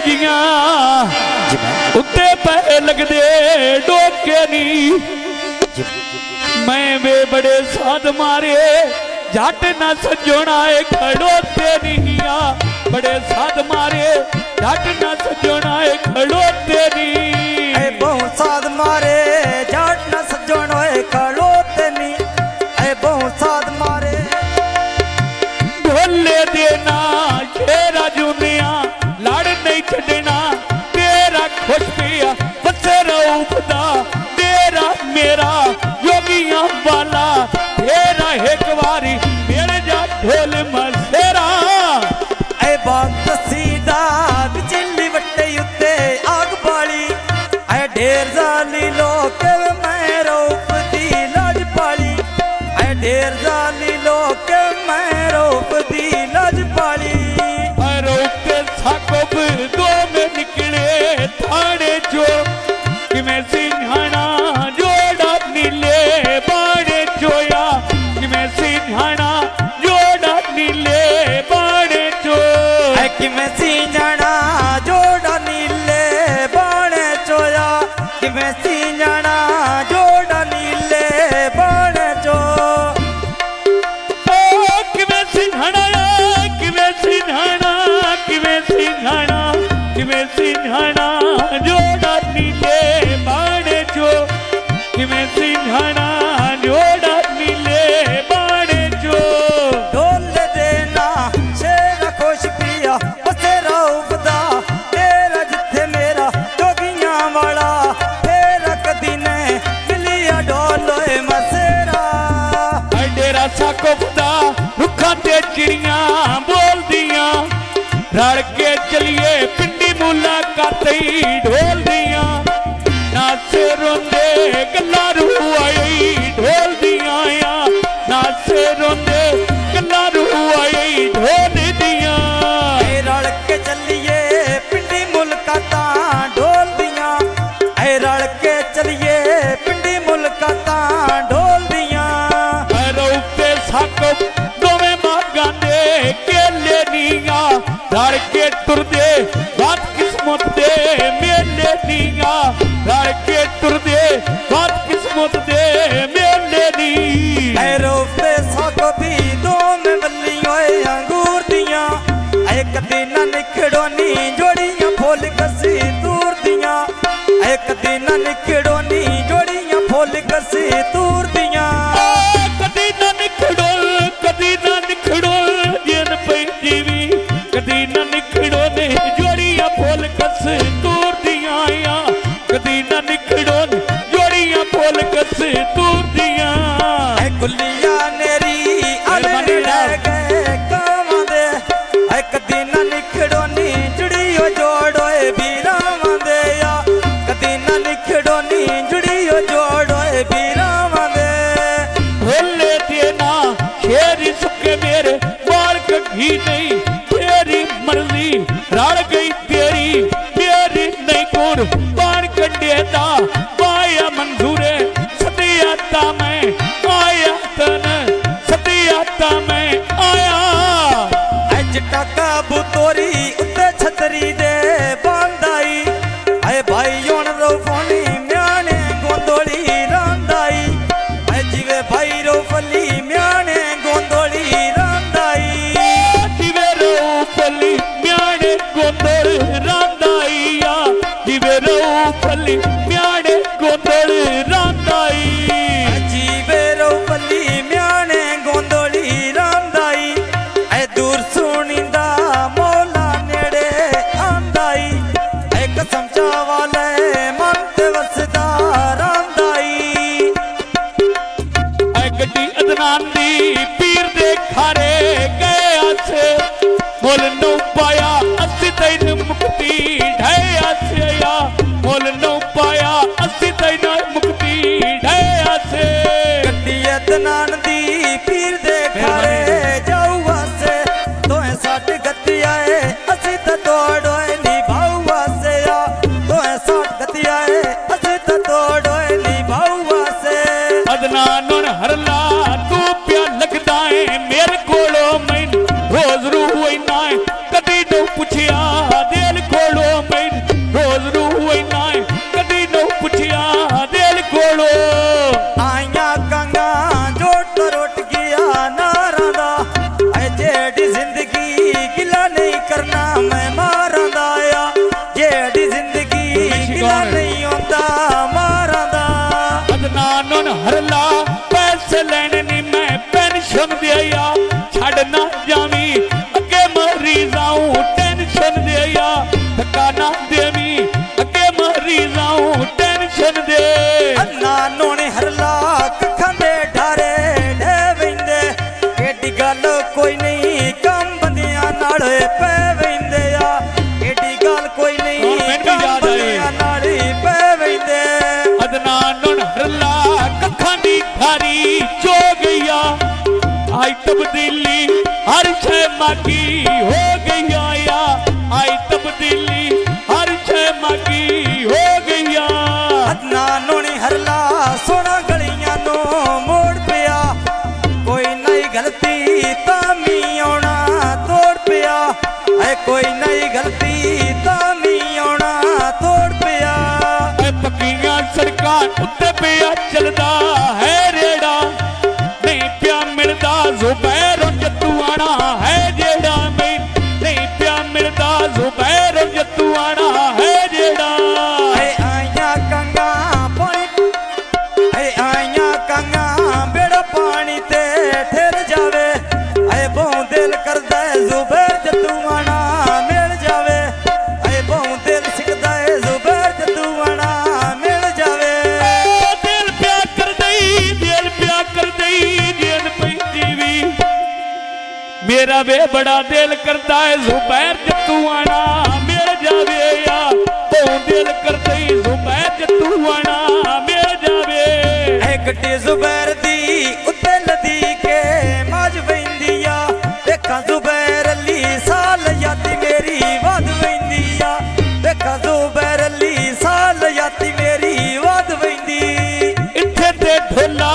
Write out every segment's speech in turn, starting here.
जियां उत्ते पै लगदे डोके नी मैं वे बड़े साध मारे जट न सजोना खड़ोते नहीं बड़े साध मारे जट न सजोना खड़ोते नहीं बहु साध मारे जट न सजोना खड़ोते नहीं बहु साध मारे ढोले देना शेरा जुनिया लड़ नहीं छड़ना तेरा खुश पिया बसे रूपदा तेरा मेरा योगिया वाला तेरा एक बारी मेरे जा ढोल मसेरा बात सीधा बिजली वट्टे उत्ते आग बाली ढेर जाली लोक मैं रूप दी लाज पाली ढेर जाली लोक मैं रूप दी लाज पाली रूप साकोब दो में निकले थाने जो कि मैं सिंहाना जोड़ा नीले बाड़े चोया कि मैं सिंहाना जोड़ा नीले बाड़े चो कि मैं सिंहाना जोड़ा नीले बाड़े चोया कि मैं सिंहाना जोड़ा नीले बाड़े चो कि मैं सिंहाना कि मैं सिंहाना कि मैं सिंहाना कि मैं सिंहाना जोड़ा नीले बाड़े चो कि मैं सिंहाना जोड़ा नीले बाड़े चो ढोल देना शेरा खुश पिया बसेरा उपदा तेरा जिथे मेरा जोगियां वाला तेरा कदी ने मिलिया ढोलोए मसेरा डेरा साको खुदा रुखा ते चिड़ियां बोल दियां रल के चलिए पिंडी मुलाकात ढोल दियां नाचे रोंदे गल्ला रू आई ढोल दियां नाचे रोंदे गल्ला रू आई ढोल दियां रल के चलिए पिंडी मुलाकातां ढोल दियां रल के चलिए पिंडी मुलाकातां ढोल दियां रूपे साको दोवें बागां दे केले नीगा रल के तुरदे बात किस्मत दे मेले नीगा रल के तुरदे बात किस्मत दे मेले नी रूपे साको भी दो में बल्ली होए अंगूर दियां एक दिन निखड़ोनी जोड़ियां फुल कसी दूर दियां एक दिन निखड़ोनी जोड़ियां फुल कसी दूर दियां कदी ना निखड़ो जेन पई जीवी कदी ना निखड़ो ने जोड़ियां फुल कस दूर दियां कदी ना निखड़ो जोड़ियां फुल कस दूर दियां गुलिया नेरी अरे रह गए कावां दे एक दिन निखड़ोनी जुड़ियो जोड़ोए बीरावां दे कदी ना निखड़ोनी जुड़ियो जोड़ोए बीरावां दे ढोले देना शेरी सुके मेरे बाल कभी नहीं तेरी मर्जी रल गई तेरी मेरी नहीं कुर बाण कंडे दा पाया मंजूरे सदिया ता मैं आया तन सदिया ता मैं आया अज टाका बुतोरी उत्ते छतरी दे बांधाई आए भाई हुण रोफोनी म्याने गोंदोली रांधाई आए जिवे भाई रोफली म्याने गोंदोली रांधाई जिवे रोफली म्याने गोंदोल रांधाईया जिवे रोफली म्याने गोंदोल रांधाई जीवे रोफली म्याने गोंदोली रांधाई ऐ दूर सुनिंदा मौला नेड़े आंदाई एक समझा वाले मन ते वसदा रांधाई गड्डी अदनान दी पीर दे खारे गए आसे मुल नौ पाया अस्सी तैन मुक्ति ढाए आसे या मुल नौ पाया अस्सी तैन मुक्ति ਧੱਕਾ ਨਾ ਦੇਵੀਂ ਅੱਗੇ ਮਰੀਜ਼ਾਂ ਨੂੰ ਟੈਨਸ਼ਨ ਦੇ ਅੰਨਾ ਨੋਣੇ ਹਰਲਾ ਕੱਖਾਂ ਦੇ ਢਾਰੇ ਢੇ ਵੈਂਦੇ ਏਡੀ ਗੱਲ ਕੋਈ ਨਹੀਂ ਕੰਮ ਬੰਦਿਆਂ ਨਾਲ ਪੈ ਵੈਂਦੇ ਆ ਏਡੀ ਗੱਲ ਕੋਈ ਨਹੀਂ ਕੰਮ ਬੰਦਿਆਂ ਨਾਲ ਪੈ ਵੈਂਦੇ ਅਦਨਾਨ ਨੂੰ ਹਰਲਾ ਕੱਖਾਂ ਦੀ ਖਾਰੀ ਚੋ ਗਈਆ ਆਈ ਤਬਦੀਲੀ ਹਰ ਸ਼ੈ ਮਾਗੀ ਹੋ ਗਈਆ ਆਈ ਤਬਦੀਲੀ ਹਰ ਸ਼ੈ ਮਾਗੀ ਹੋ ਗਈਆ ਅਦਨਾ ਨੋਣੀ ਹਰਲਾ ਸੋਹਣਾ ਗਲੀਆਂ ਨੂੰ ਮੋੜ ਪਿਆ ਕੋਈ ਨਹੀਂ ਗਲਤੀ ਤਾਂ ਵੀ ਆਉਣਾ ਤੋੜ ਪਿਆ ਐ ਕੋਈ ਨਹੀਂ ਗਲਤੀ ਤਾਂ ਵੀ ਆਉਣਾ ਤੋੜ ਪਿਆ ਐ ਪੱਕੀਆਂ ਸੜਕਾਂ ਉੱਤੇ ਪਿਆ ਚੱਲਦਾ ਹੈ ਰੇੜਾ ਨਹੀਂ ਪਿਆ ਮਿਲਦਾ ਜ਼ੁਬੈਰ ਜੱਤੂਆਣਾ ਹੈ ਜਿਹੜਾ ਨਹੀਂ ਪਿਆ ਮਿਲਦਾ ਜ਼ੁਬੈਰ ਜੱਤੂਆਣਾ ਹੈ ਜਿਹੜਾ ਐ ਆਈਆਂ ਕੰਗਾਂ ਪਾਣੀ ਐ ਆਈਆਂ ਕੰਗਾਂ ਬੇੜਾ ਪਾਣੀ ਤੇ ਠਹਿਰ ਜਾਵੇ ਐ ਬਹੁ ਦਿਲ ਕਰਦਾ ਏ ਜ਼ੁਬੈਰ ਜੱਤੂਆਣਾ ਮਿਲ ਜਾਵੇ ਐ ਬਹੁ ਦਿਲ ਸਿੱਖਦਾ ਏ ਜ਼ੁਬੈਰ ਜੱਤੂਆਣਾ ਮਿਲ ਜਾਵੇ ਦਿਲ ਪਿਆ ਕਰ ਦਈ ਜੇਨ ਪੈਂਦੀ ਵੀ ਮੇਰਾ ਵੇ ਬੜਾ ਦਿਲ ਕਰਦਾ ਏ ਜ਼ੁਬੈਰ ਜੱਤੂਆਣਾ ਮਿਲ ਜਾਵੇ ਆ ਬਹੁ ਦਿਲ ਕਰਦਈ ਜ਼ੁਬੈਰ ਜੱਤੂਆਣਾ ਮਿਲ ਜਾਵੇ ਐ ਗੱਡੀ ਜ਼ੁਬੈਰ ਦੀ ਉੱਤੇ ਲਦੀ ਕੇ ਮਾਜ ਵੈਂਦੀ ਆ ਦੇਖਾਂ ਜ਼ੁਬੈਰ ਅਲੀ ਸਾਲ ਯਾਦੀ ਮੇਰੀ ਵੱਧ ਵੈਂਦੀ ਆ ਦੇਖਾਂ ਜ਼ੁਬੈਰ ਅਲੀ ਸਾਲ ਯਾਦੀ ਮੇਰੀ ਵੱਧ ਵੈਂਦੀ ਇੱਥੇ ਤੇ ਢੋਲਾ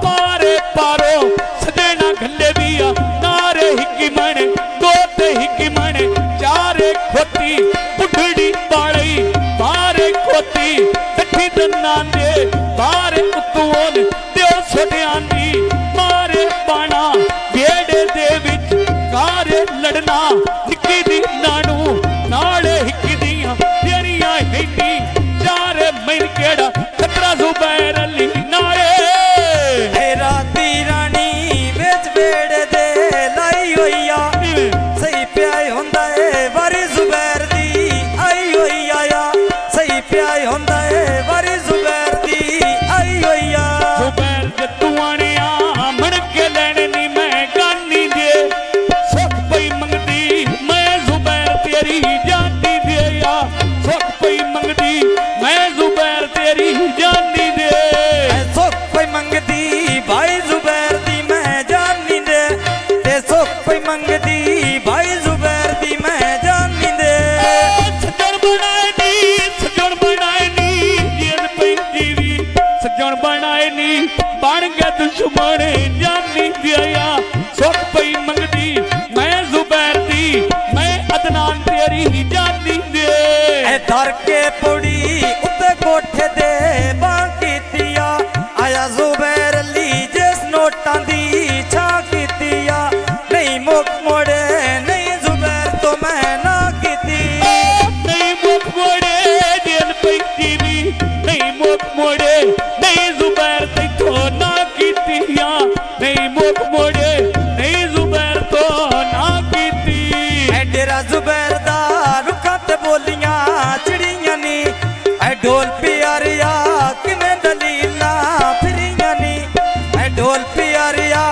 ਪਾਰੇ ਪਾਰੋ ਸਜਣਾ ਗੱਲੇ ਵੀ ਆ ਨਾਰੇ ਹਿੱਕੀ ਮਣ ਦੋ ਤੇ ਹਿੱਕੀ ਮਣ ਚਾਰੇ ਖੋਤੀ ਬੁੱਢੜੀ ਬਾੜੀ ਬਾਰੇ ਖੋਤੀ ਸੱਠੀ ਦੰਨਾਂ ਦੇ ਬਾਰੇ ਉਤੋਂ ਦਿਓ ਛੋਟਿਆਂ ਦੀ ਮਾਰੇ ਬਾਣਾ ਵੇੜੇ ਦੇ ਵਿੱਚ ਕਾਰੇ ਲੜਨਾ ਨਿੱਕੀ ਦੀ ਨਾਨੂ ਨਾਲੇ ਹਿੱਕੀ ਦੀਆਂ ਤੇਰੀਆਂ ਹੈਂਦੀ ਚਾਰੇ ਮੈਨ ਕਿਹੜਾ ਖਤਰਾ ਜ਼ੁਬੈਰ ਅਲੀ ਨਾਲੇ ਐ ਰਾਤੀ ਰਾਣੀ ਵਿੱਚ ਵੇੜੇ ਦੇ ਲਾਈ ਹੋਈ ਆ ਸਹੀ ਪਿਆਏ ਹੁੰਦਾ ਏ ਵਾਰੀ ਜ਼ੁਬੈਰ ਦੀ ਆਈ ਹੋਈ ਆ ਸਹੀ ਪਿਆਏ ਹੁੰਦਾ ਏ ਵਾਰੀ ਜ਼ੁਬੈਰ ਦੀ ਆਈ ਹੋਈ ਆ ਜ਼ੁਬੈਰ ਜੱਤੂਆਣਿਆ ਮਣ ਕੇ ਲੈਣ ਨੀ ਮੈਂ ਗਾਨੀ ਦੇ ਸੁੱਖ ਪਈ ਮੰਗਦੀ ਮੈਂ ਜ਼ੁਬੈਰ ਤੇਰੀ ਜਾਨੀ ਦੇ ਆ ਸੁੱਖ ਪਈ ਮੰਗਦੀ ਮੈਂ ਜ਼ੁਬੈਰ ਤੇਰੀ ਜਾਨੀ ਦੇ ਐ ਸੁੱਖ ਪਈ ਮੰਗਦੀ ਭਾਈ ਜ਼ੁਬੈਰ ਦੀ ਮੈਂ ਜਾਨੀ ਦੇ ਤੇ ਸੁੱਖ ਪਈ ਮੰਗਦੀ ਭਾਈ ਜ਼ੁਬੈਰ ਦੀ ਮੈਂ ਜਾਨੀ ਦੇ ਸੱਜਣ ਬਣਾਏ ਨੀ ਜੇਨ ਪੈਂਦੀ ਵੀ ਸੱਜਣ ਬਣਾਏ ਨੀ ਬਣ ਗਿਆ ਦੁਸ਼ਮਣ ਜਾਨੀ ਦਿਆ ਸੁੱਖ ਪਈ ਮੰਗਦੀ ਮੈਂ ਜ਼ੁਬੈਰ ਦੀ ਮੈਂ ਅਦਨਾਨ ਤੇਰੀ ਜਾਨੀ ਦੇ ਐ ਧਰ ਕੇ ਪੌੜੀ ਉੱਤੇ ਕੋਠੇ ਦੇ ਬਾਂ ਕੀਤੀ ਆ ਆਇਆ ਜ਼ੁਬੈਰ ਅਲੀ ਜਿਸ ਨੋਟਾਂ ਦੀ ਛਾਂ ਕੀਤੀ ਆ ਨਹੀਂ ਮੁੱਕ ਮੋੜੇ ਨਹੀਂ ਜ਼ੁਬੈਰ ਤੋਂ ਮੈਂ ਨਾ ਕੀਤੀ ਨਹੀਂ ਮੁੱਖ ਮੋੜੇ ਜੇਨ ਪੈਂਦੀ ਵੀ ਨਹੀਂ ਮੁੱਖ ਮੋੜੇ ਨਹੀਂ ਜ਼ੁਬੈਰ ਤੈਥੋਂ ਨਾ ਕੀਤੀਆਂ ਨਹੀਂ ਮੁੱਖ ਮੋੜੇ ਨਹੀਂ ਜ਼ੁਬੈਰ ਤੋਂ ਨਾ ਕੀਤੀ ਐ ਡੇਰਾ ਜ਼ੁਬੈਰ ਦਾ ਰੁੱਖਾਂ ਤੇ ਬੋਲੀਆਂ ਚਿੜੀਆਂ ਨੀ ਐ ਢੋਲ ਪਿਆਰਿਆ ਕਿਵੇਂ ਦਲੀਲਾਂ ਫਿਰੀਆਂ ਨੀ ਐ ਢੋਲ ਪਿਆਰਿਆ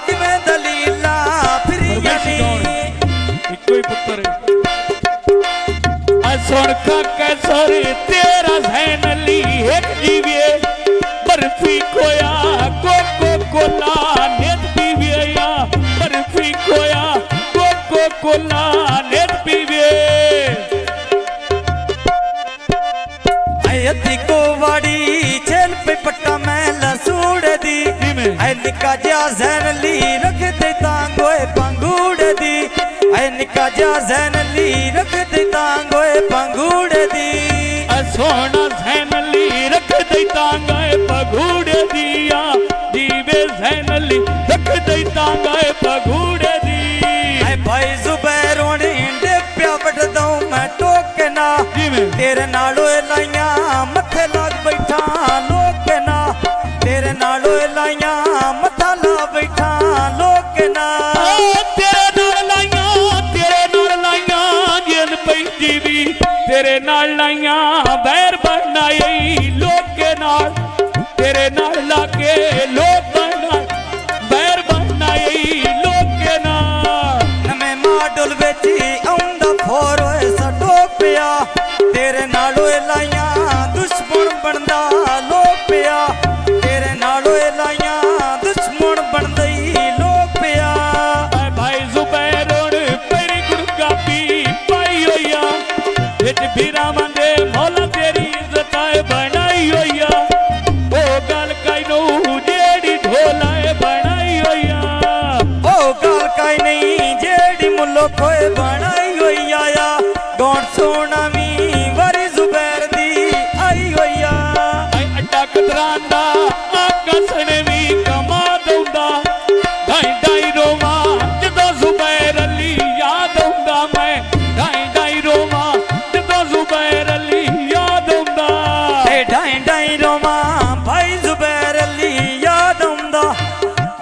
ਕਿਵੇਂ ਦਲੀਲਾਂ ਫਿਰੀਆਂ ਨੀ ਇੱਕੋ ਹੀ ਪੁੱਤਰ ਆ ਸੁਣ ਕਾਕਾ ਸਾਰੇ ਤੇਰਾ ਜ਼ੈਨ ਅਲੀ ਇੱਕ ਜੀਵੇ ਬਰਫੀ ਖੋਇਆ ਕੋਕੋ ਕੋਲਾ ਨਿਤ ਪੀਵੇ ਆ ਬਰਫੀ ਖੋਇਆ ਕੋਕੋ ਕੋਲਾ ਨਿਤ ਪੀਵੇ ਐ ਅੱਧੀ ਕੋ ਵਾੜੀ ਛੇਲ ਪੇ ਪੱਟਾ ਮੈਂ ਲਸੂੜ ਦੀ ਐ ਨਿੱਕਾ ਜਿਹਾ ਜ਼ੈਨ ਅਲੀ ਰੱਖਦੇ ਤਾਂਗੋਏ ਪੰਗੂੜ ਦੀ ਐ ਨਿੱਕਾ ਜਿਹਾ ਜ਼ੈਨ ਅਲੀ ਰੱਖਦੇ ਤਾਂਗੋਏ ਪੰਗੂੜ ਦੀ ਆ ਸੋਹਣਾ ਜ਼ੈਨ ਅਲੀ ਰੱਖਦੇ ਤਾਂਗਾਏ ਪਗੂੜੇ ਦੀਆਂ ਜੀਵੇ ਜ਼ੈਨ ਅਲੀ ਰੱਖਦੇ ਤਾਂਗਾਏ ਪਗੂੜੇ ਦੀ ਐ ਭਾਈ ਜ਼ੁਬੈਰ ਹੋਣੀ ਡੇ ਪਿਆ ਵੱਢਦਾ ਮੈਂ ਟੋਕੇ ਨਾ ਤੇਰੇ ਨਾਲ ਓਏ ਲਾਈਆਂ ਮੱਥੇ ਲੱਗ ਬੈਠਾ ਲੋਕ ਨਾ ਤੇਰੇ ਨਾਲ ਓਏ ਲਾਈਆਂ ਮੱਥਾ ਲਾ ਬੈਠਾ ਲੋਕ ਨਾ ਤੇਰੇ ਨਾਲ ਲਾਈਆਂ ਜੇਨ ਪੈਂਦੀ ਵੀ ਤੇਰੇ ਨਾਲ ਲਾਈਆਂ ਬੈਰ ਬਣਾਈ ਲੋਕੇ ਨਾਲ ਤੇਰੇ ਨਾਲ ਲਾ ਕੇ ਲੋਕਾਂ ਨਾਲ ਬੈਰ ਬਣਾਈ ਲੋਕੇ ਨਾਲ ਨਵੇਂ ਮਾਡਲ ਵਿੱਚ ਆਉਂਦਾ ਫੋਰ ਹੋਏ ਸਟੋਪਿਆ ਤੇਰੇ ਨਾਲ ਓਏ ਲਾਈਆਂ ਦੁਸ਼ਮਣ ਬਣਦਾ ਲੋਪਿਆ ਤੇਰੇ ਨਾਲ ਓਏ ਲਾਈਆਂ ਦੁਸ਼ਮਣ ਬਣਦਈ ਲੋਪਿਆ ਐ ਭਾਈ ਜ਼ੁਬੈਰ ਹੁਣ ਪੈਰੀ ਗੁਰਗਾਬੀ ਪਾਈ ਹੋਈਆ ਵਿੱਚ ਵੀਰਾਵਾਂ ਦੇ ਮੁੱਲ ਤੇਰੀ ਇੱਜ਼ਤ ਐ ਬਣਾਈ ਹੋਈਆ ਉਹ ਗੱਲ ਕਾਈ ਨੂੰ ਜਿਹੜੀ ਢੋਲਾ ਬਣਾਈ ਹੋਈਆ ਉਹ ਗੱਲ ਕਾਈ ਨਹੀਂ ਜਿਹੜੀ ਮੁੱਲੋਂ ਖੋਏ ਬਣਾਈ ਹੋਈ ਆਇਆ ਗੌਣ ਸੋਣਾ ਵੀ ਵਰੀ ਜ਼ੁਬੈਰ ਦੀ ਆਈ ਹੋਈਆ ਐ ਅੱਡਾ ਕਦਰਾਂ ਦਾ ਆਕਸਣ ਵੀ ਕਮਾ ਦਉਂਦਾ ਢਾਈ ਢਾਈ ਰੋਵਾਂ ਜਦੋਂ ਜ਼ੁਬੈਰ ਅਲੀ ਯਾਦ ਆਉਂਦਾ ਮੈਂ ਢਾਈ ਢਾਈ ਰੋਵਾਂ ਜਦੋਂ ਜ਼ੁਬੈਰ ਅਲੀ ਯਾਦ ਆਉਂਦਾ ਏ ਢਾਈ ਢਾਈ ਰੋਵਾਂ ਭਾਈ ਜ਼ੁਬੈਰ ਅਲੀ ਯਾਦ ਆਉਂਦਾ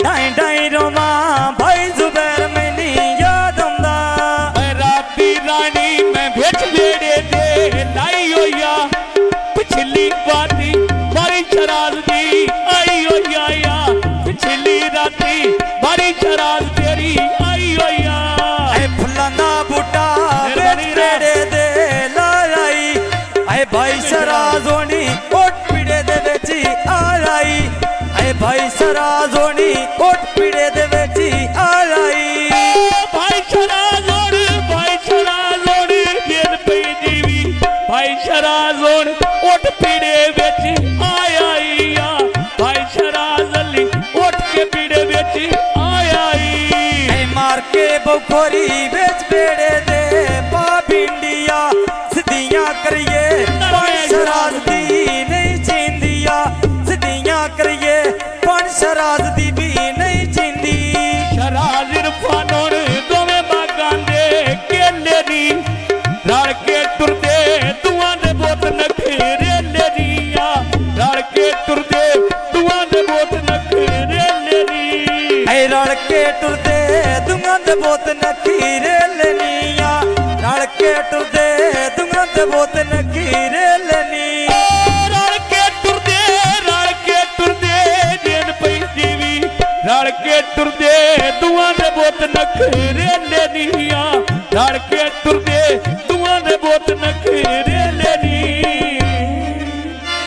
ਢਾਈ ਢਾਈ ਰੋਵਾਂ ਭਾਈ ਜ਼ੁਬੈਰ ਮੈਨੂੰ ਯਾਦ ਆਉਂਦਾ ਐ ਰਾਤੀ ਰਾਣੀ ਮੈਂ ਵਿੱਚ ਵੇੜੇ ਦੇ ਲਾਈ ਹੋਈਆ ਪਿਛਲੀ ਵਾਰੀ ਮਾਰੀ ਸ਼ਰਾਜ਼ ਦੀ ਆਈ ਹੋਈਆ ਆ ਪਿਛਲੀ ਰਾਤੀ ਮਾਰੀ ਸ਼ਰਾਜ਼ ਤੇਰੀ ਆਈ ਹੋਈਆ ਐ ਫੁੱਲਾਂ ਦਾ ਬੂਟਾ ਮਿਹਰਬਾਨੀ ਵਿੱਚ ਪੇੜੇ ਦੇ ਲਾਈ ਐ ਭਾਈ ਸਰਾਜ਼ੋਣੀ ਕੋਟ ਪੀੜੇ ਦੇ ਵਿੱਚ ਆਈ ਐ ਭਾਈ ਸਰਾਜ਼ੋਣੀ ਕੋਟ ਪੀੜੇ ਦੇ ਵਿੱਚ ਆਈ ਭਾਈ ਸ਼ਰਾਜ਼ੋੜ ਦਿਲ ਪਈ ਜੀਵੀ ਭਾਈ ਸ਼ਰਾਜ਼ੋੜ ਉੱਠ ਪੀੜੇ ਵਿੱਚ ਆਇਆ ਈ ਆ ਭਾਈ ਸ਼ਰਾਜ਼ ਅਲੀ ਉੱਠ ਕੇ ਪੀੜੇ ਵਿੱਚ ਆਇਆ ਈ ਐ ਮਾਰ ਕੇ ਬਖੋਰੀ ਵਿੱਚ ਬੇੜੇ ਦੇ ਪਾ ਬਿੰਡੀਆਂ ਸਿੱਧੀਆਂ ਕਰੀਏ ਪੰਜ ਸ਼ਰਾਜ਼ ਦੀ ਨਹੀਂ ਚਿੰਦੀਆਂ ਸਿੱਧੀਆਂ ਕਰੀਏ ਪੰਜ ਸ਼ਰਾਜ਼ ਦੀ ਵੀ ਨਹੀਂ ਚਿੰਦੀ ਸ਼ਰਾਜ਼ ਇਰਫਾਨੋਂ ਦੋਵੇਂ ਬਾਗਾਂ ਦੇ ਕੇਲੇ ਨੀ ਰਲ ਕੇ ਟੁਰਦੇ ਤੂਆਂ ਦੇ ਬੋਤ ਨਖਰੇ ਨੀਆਂ ਰਲ ਕੇ ਟੁਰਦੇ ਤੂਆਂ ਦੇ ਬੋਤ ਨਖਰੇ ਨੀ ਐ ਰਲ ਕੇ ਟੁਰਦੇ ਦੁੰਗਾਂ ਦੇ ਬੋਤ ਨਖੀਰੇ ਲੈਨੀਆਂ ਰਲ ਕੇ ਟੁਰਦੇ ਦੁੰਗਾਂ ਦੇ ਬੋਤ ਨਖੀਰੇ ਲੈਨੀ ਰਲ ਕੇ ਟੁਰਦੇ ਦਿਨ ਪਈ ਜੀਵੀ ਰਲ ਕੇ ਟੁਰਦੇ ਤੂਆਂ ਦੇ ਬੋਤ ਨਖਰੇ ਨੀਆਂ